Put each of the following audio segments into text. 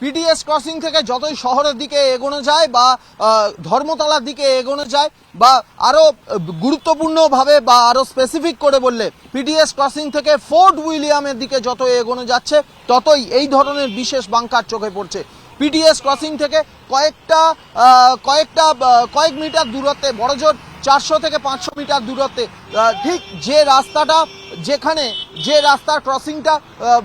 PTS crossing থেকে যতই শহরের দিকে এগোনো যায় বা ধর্মতলার দিকে এগোনো যায় বা আরও গুরুত্বপূর্ণভাবে বা আরও স্পেসিফিক করে বললে পিটিএস ক্রসিং থেকে ফোর্ট উইলিয়ামের দিকে যত এগোনো যাচ্ছে ততই এই ধরনের বিশেষ বাংকার চোখে পড়ছে। পিটিএস ক্রসিং থেকে কয়েক মিটার দূরত্বে, বড়জোর 400 থেকে 500 মিটার দূরত্বে ঠিক যে রাস্তার ক্রসিংটা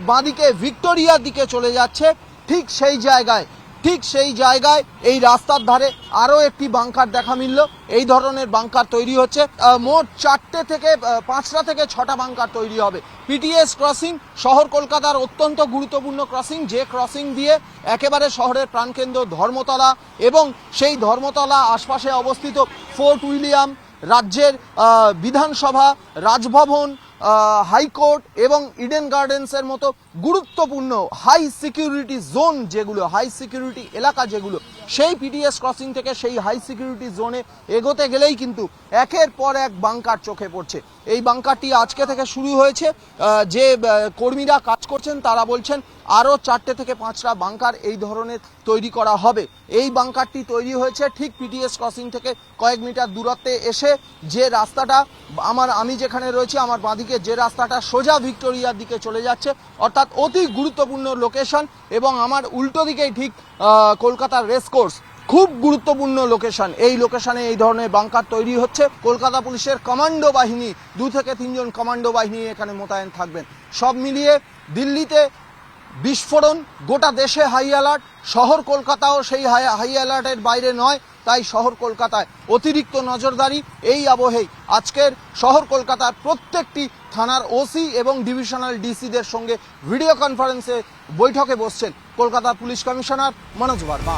বাঁদিকে ভিক্টোরিয়ার দিকে চলে যাচ্ছে, ঠিক সেই জায়গায় এই রাস্তার ধারে আরও একটি বাংকার দেখা মিলল। এই ধরনের বাংকার তৈরি হচ্ছে, মোট 5টা থেকে 6টা বাংকার তৈরি হবে। পিটিএস ক্রসিং শহর কলকাতার অত্যন্ত গুরুত্বপূর্ণ ক্রসিং, যে ক্রসিং দিয়ে একেবারে শহরের প্রাণকেন্দ্র ধর্মতলা এবং সেই ধর্মতলা আশপাশে অবস্থিত ফোর্ট উইলিয়াম, রাজ্যের বিধানসভা, রাজভবন, হাইকোর্ট এবং ইডেন গার্ডেন্সের মতো গুরুত্বপূর্ণ হাই সিকিউরিটি জোন যেগুলো, হাই সিকিউরিটি এলাকা যেগুলো, সেই পিটিএস ক্রসিং থেকে সেই হাই সিকিউরিটি জোনে এগোতে গেলেই কিন্তু একের পর এক বাংকার চোখে পড়ছে। এই বাংকারটি আজকে থেকে শুরু হয়েছে। যে কর্মীরা কাজ করছেন তারা বলছেন আরও 4টে থেকে 5টা বাংকার এই ধরনের তৈরি করা হবে। এই বাংকারটি তৈরি হয়েছে ঠিক পিটিএস ক্রসিং থেকে কয়েক মিটার দূরত্বে এসে, যে রাস্তাটা আমি যেখানে রয়েছি আমার বাঁদিকে যে রাস্তাটা সোজা ভিক্টোরিয়ার দিকে চলে যাচ্ছে, অর্থাৎ অতি গুরুত্বপূর্ণ লোকেশন। এবং আমার উল্টো দিকেই ঠিক কলকাতার রেসকোর্স, খুব গুরুত্বপূর্ণ লোকেশন। এই লোকেশনে এই ধরনের বাংকার তৈরি হচ্ছে। কলকাতা পুলিশের কমান্ডো বাহিনী, 2 থেকে 3 জন কমান্ডো বাহিনী এখানে মোতায়েন থাকবেন। সব মিলিয়ে দিল্লিতে বিস্ফোরণ, গোটা দেশে হাই অ্যালার্ট, শহর কলকাতাও সেই হাই অ্যালার্টের বাইরে নয়। তাই শহর কলকাতায় অতিরিক্ত নজরদারি। এই আবহেই আজকের শহর কলকাতার প্রত্যেকটি থানার ওসি এবং ডিভিশনাল ডিসিদের সঙ্গে ভিডিও কনফারেন্সে বৈঠকে বসছেন কলকাতা পুলিশ কমিশনার মনোজ ভার্মা।